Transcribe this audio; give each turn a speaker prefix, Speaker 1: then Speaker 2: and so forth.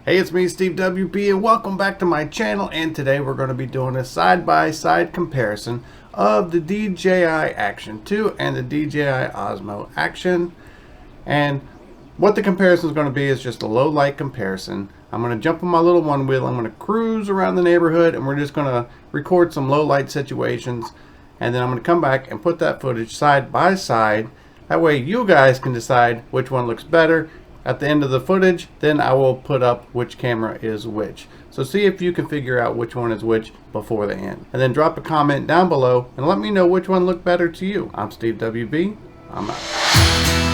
Speaker 1: Hey, it's me, Steve WP, and welcome back to my channel. And today we're going to be doing a side-by-side comparison of the DJI Action 2 and the DJI Osmo Action. And what the comparison is going to be is just a low light comparison. I'm going to jump on my little one wheel, I'm going to cruise around the neighborhood, and we're just going to record some low light situations. And then I'm going to come back and put that footage side by side. That way you guys can decide which one looks better. At the end of the footage, then I will put up which camera is which. So see if you can figure out which one is which before the end. And then drop a comment down below and let me know which one looked better to you. I'm Steve WB. I'm out.